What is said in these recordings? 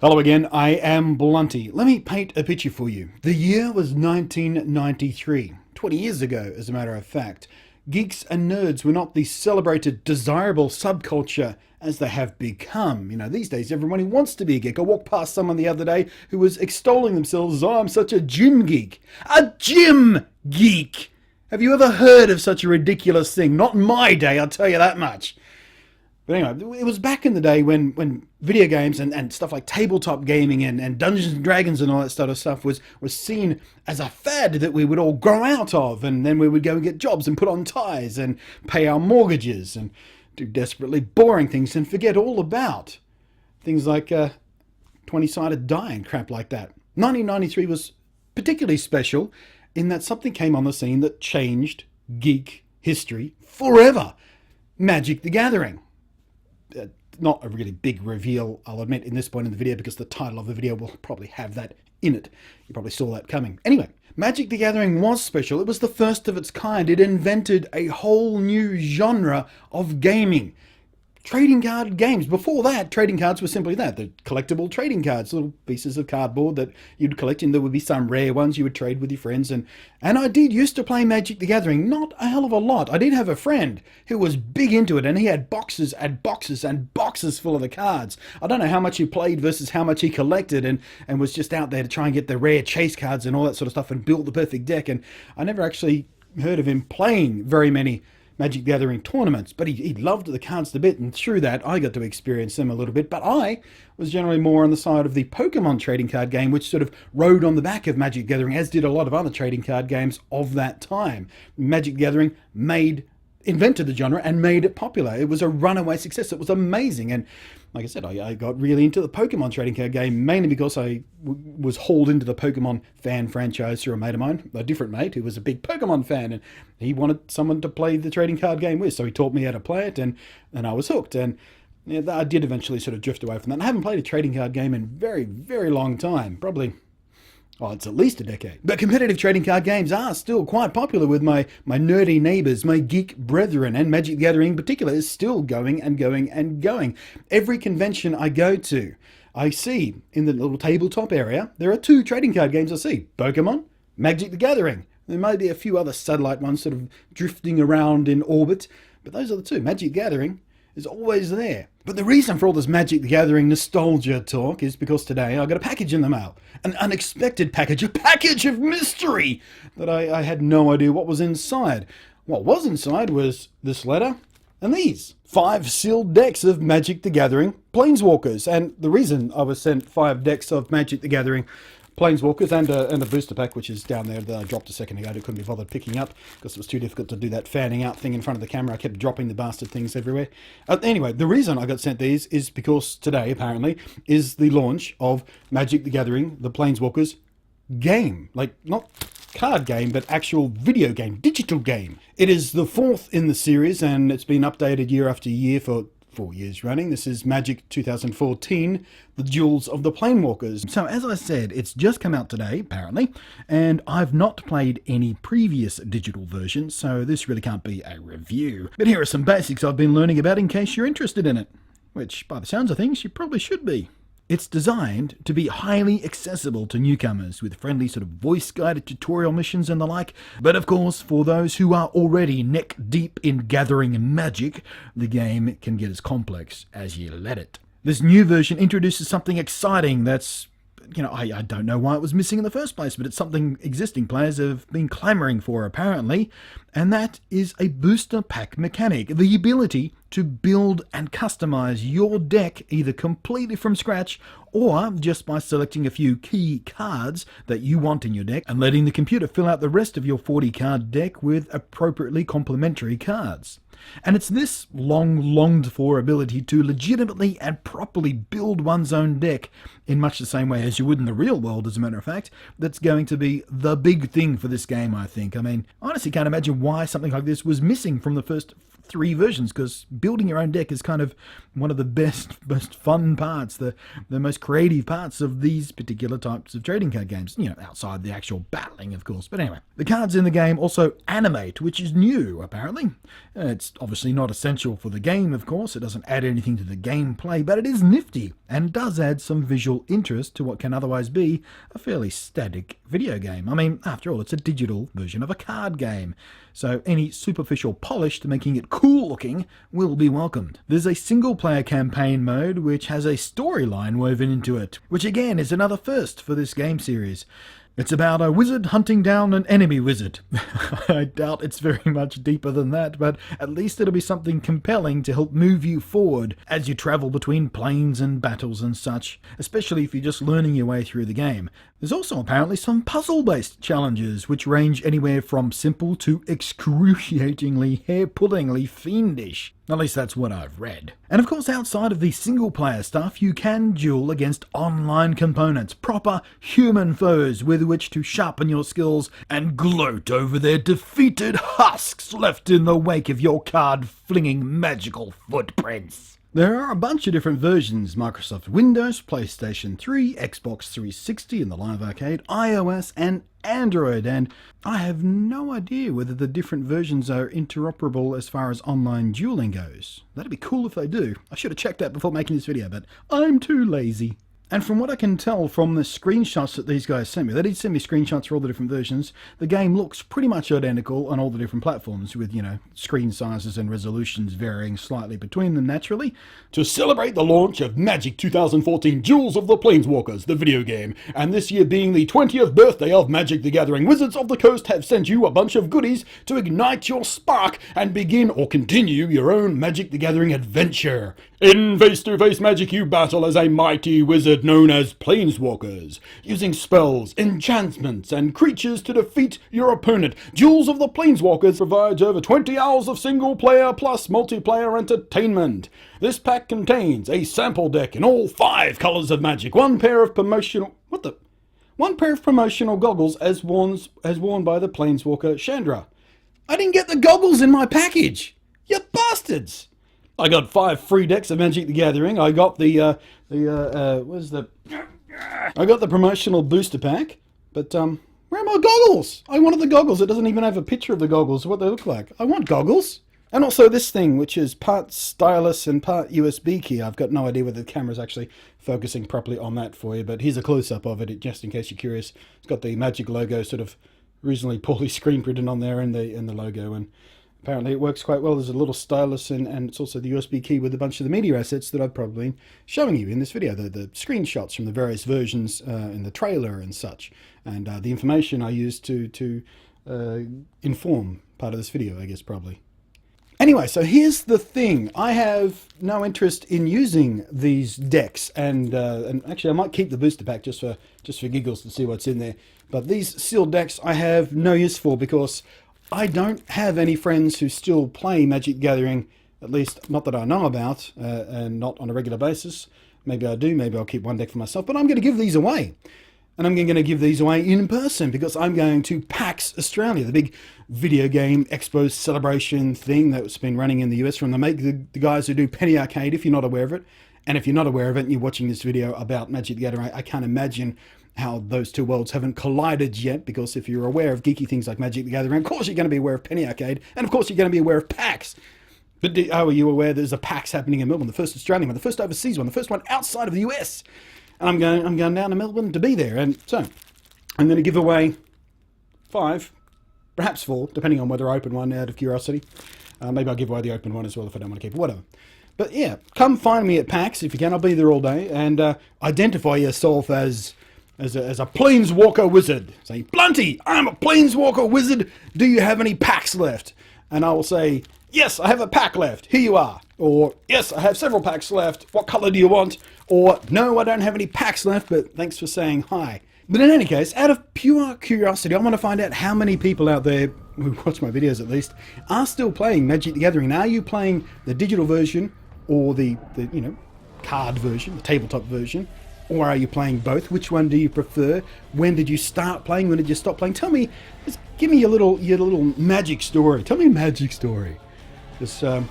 Hello again, I am Blunty. Let me paint a picture for you. The year was 1993, 20 years ago as a matter of fact. Geeks and nerds were not the celebrated, desirable subculture as they have become. These days everybody wants to be a geek. I walked past someone the other day who was extolling themselves as, oh, I'm such a gym geek. A gym geek! Have you ever heard of such a ridiculous thing? Not in my day, I'll tell you that much. But anyway, it was back in the day when video games and stuff like tabletop gaming and Dungeons and Dragons and all that sort of stuff was seen as a fad that we would all grow out of, and then we would go and get jobs and put on ties and pay our mortgages and do desperately boring things and forget all about things like 20-sided die and crap like that. 1993 was particularly special in that something came on the scene that changed geek history forever. Magic the Gathering. Not a really big reveal, I'll admit, in this point in the video, because the title of the video will probably have that in it. You probably saw that coming. Anyway, Magic the Gathering was special. It was the first of its kind. It invented a whole new genre of gaming. Trading card games. Before that, trading cards were simply that. The collectible trading cards, little pieces of cardboard that you'd collect, and there would be some rare ones you would trade with your friends. And I did used to play Magic the Gathering, not a hell of a lot. I did have a friend who was big into it, and he had boxes and boxes and boxes full of the cards. I don't know how much he played versus how much he collected, and was just out there to try and get the rare chase cards and all that sort of stuff and build the perfect deck. And I never actually heard of him playing very many Magic the Gathering tournaments, but he loved the cards a bit, and through that I got to experience them a little bit. But I was generally more on the side of the Pokemon trading card game, which sort of rode on the back of Magic the Gathering, as did a lot of other trading card games of that time. Magic the Gathering invented the genre and made it popular. It was a runaway success. It was amazing. And like I said, I got really into the Pokemon trading card game, mainly because I was hauled into the Pokemon fan franchise through a mate of mine, a different mate who was a big Pokemon fan, and he wanted someone to play the trading card game with, so he taught me how to play it, and I was hooked. And I did eventually sort of drift away from that. And I haven't played a trading card game in a very, very long time, probably. Oh, it's at least a decade. But competitive trading card games are still quite popular with my nerdy neighbours, my geek brethren, and Magic the Gathering in particular is still going and going and going. Every convention I go to, I see in the little tabletop area, there are two trading card games I see. Pokemon, Magic the Gathering. There may be a few other satellite ones sort of drifting around in orbit, but those are the two. Magic the Gathering is always there. But the reason for all this Magic the Gathering nostalgia talk is because today I got a package in the mail. An unexpected package, a package of mystery that I had no idea what was inside. What was inside was this letter and these 5 sealed decks of Magic the Gathering Planeswalkers. And the reason I was sent 5 decks of Magic the Gathering Planeswalkers and a booster pack, which is down there, that I dropped a second ago. I couldn't be bothered picking up because it was too difficult to do that fanning out thing in front of the camera. I kept dropping the bastard things everywhere. Anyway, the reason I got sent these is because today, apparently, is the launch of Magic the Gathering, the Planeswalkers game. Like, not card game, but actual video game, digital game. It is the 4th in the series, and it's been updated year after year for 4 years running. This is Magic 2014, the Duels of the Planeswalkers. So as I said, it's just come out today, apparently, and I've not played any previous digital versions, so this really can't be a review. But here are some basics I've been learning about in case you're interested in it, which, by the sounds of things, you probably should be. It's designed to be highly accessible to newcomers with friendly sort of voice-guided tutorial missions and the like. But of course, for those who are already neck-deep in gathering magic, the game can get as complex as you let it. This new version introduces something exciting that's, I don't know why it was missing in the first place, but it's something existing players have been clamouring for apparently, and that is a booster pack mechanic, the ability to build and customize your deck either completely from scratch or just by selecting a few key cards that you want in your deck and letting the computer fill out the rest of your 40 card deck with appropriately complementary cards. And it's this long-longed for ability to legitimately and properly build one's own deck in much the same way as you would in the real world, as a matter of fact, that's going to be the big thing for this game, I think. I mean, I honestly can't imagine why something like this was missing from the first 3 versions, because building your own deck is kind of one of the most fun parts, the most creative parts of these particular types of trading card games, you know, outside the actual battling, of course. But anyway, the cards in the game also animate, which is new, apparently. It's obviously not essential for the game, of course. It doesn't add anything to the gameplay, but it is nifty, and does add some visual interest to what can otherwise be a fairly static video game. I mean, after all, it's a digital version of a card game, so any superficial polish to making it cool looking will be welcomed. There's a single player campaign mode which has a storyline woven into it, which again is another first for this game series. It's about a wizard hunting down an enemy wizard. I doubt it's very much deeper than that, but at least it'll be something compelling to help move you forward as you travel between planes and battles and such, especially if you're just learning your way through the game. There's also apparently some puzzle-based challenges, which range anywhere from simple to excruciatingly, hair-pullingly fiendish. At least that's what I've read. And of course, outside of the single-player stuff, you can duel against online components, proper human foes with which to sharpen your skills and gloat over their defeated husks left in the wake of your card-flinging magical footprints. There are a bunch of different versions: Microsoft Windows, PlayStation 3, Xbox 360 in the Live Arcade, iOS and Android, and I have no idea whether the different versions are interoperable as far as online dueling goes. That'd be cool if they do. I should have checked that before making this video, but I'm too lazy. And from what I can tell from the screenshots that these guys sent me, they did send me screenshots for all the different versions, the game looks pretty much identical on all the different platforms, with, you know, screen sizes and resolutions varying slightly between them naturally. To celebrate the launch of Magic 2014 Duels of the Planeswalkers, the video game, and this year being the 20th birthday of Magic the Gathering, Wizards of the Coast have sent you a bunch of goodies to ignite your spark and begin or continue your own Magic the Gathering adventure. In face-to-face Magic, you battle as a mighty wizard known as Planeswalkers, using spells, enchantments, and creatures to defeat your opponent. Duels of the Planeswalkers provides over 20 hours of single-player plus multiplayer entertainment. This pack contains a sample deck in all 5 colors of Magic, one pair of promotional goggles as worn by the Planeswalker Chandra. I didn't get the goggles in my package, you bastards! I got 5 free decks of Magic the Gathering. I got I got the promotional booster pack, but where are my goggles? I wanted the goggles. It doesn't even have a picture of the goggles, what they look like. I want goggles. And also this thing, which is part stylus and part USB key. I've got no idea whether the camera's actually focusing properly on that for you, but here's a close-up of it, just in case you're curious. It's got the Magic logo sort of reasonably poorly screen printed on there, and the logo, and apparently it works quite well. There's a little stylus, and it's also the USB key with a bunch of the media assets that I've probably been showing you in this video, the screenshots from the various versions in the trailer and such, and the information I used to inform part of this video, I guess, probably. Anyway, so here's the thing. I have no interest in using these decks, and actually I might keep the booster pack just for giggles to see what's in there. But these sealed decks I have no use for, because I don't have any friends who still play Magic the Gathering, at least not that I know about, and not on a regular basis. Maybe I do, maybe I'll keep one deck for myself, but I'm going to give these away. And I'm going to give these away in person, because I'm going to PAX Australia, the big video game expo celebration thing that's been running in the US from the guys who do Penny Arcade, if you're not aware of it. And if you're not aware of it and you're watching this video about Magic the Gathering, I can't imagine how those two worlds haven't collided yet, because if you're aware of geeky things like Magic the Gathering, of course you're going to be aware of Penny Arcade, and of course you're going to be aware of PAX. But are you aware there's a PAX happening in Melbourne, the first Australian one, the first overseas one, the first one outside of the US? And I'm going down to Melbourne to be there, and so I'm going to give away 5, perhaps 4, depending on whether I open one out of curiosity. Maybe I'll give away the open one as well if I don't want to keep it, whatever. But yeah, come find me at PAX if you can. I'll be there all day, and identify yourself as a Planeswalker wizard. Say, Blunty, I'm a Planeswalker wizard. Do you have any packs left? And I will say, yes, I have a pack left. Here you are. Or, yes, I have several packs left. What color do you want? Or, no, I don't have any packs left, but thanks for saying hi. But in any case, out of pure curiosity, I want to find out how many people out there, who watch my videos at least, are still playing Magic the Gathering. Are you playing the digital version, or the card version, the tabletop version? Or are you playing both? Which one do you prefer? When did you start playing? When did you stop playing? Tell me, just give me your little magic story. Tell me a magic story. Because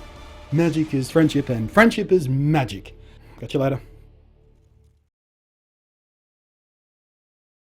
magic is friendship, and friendship is magic. Catch you later.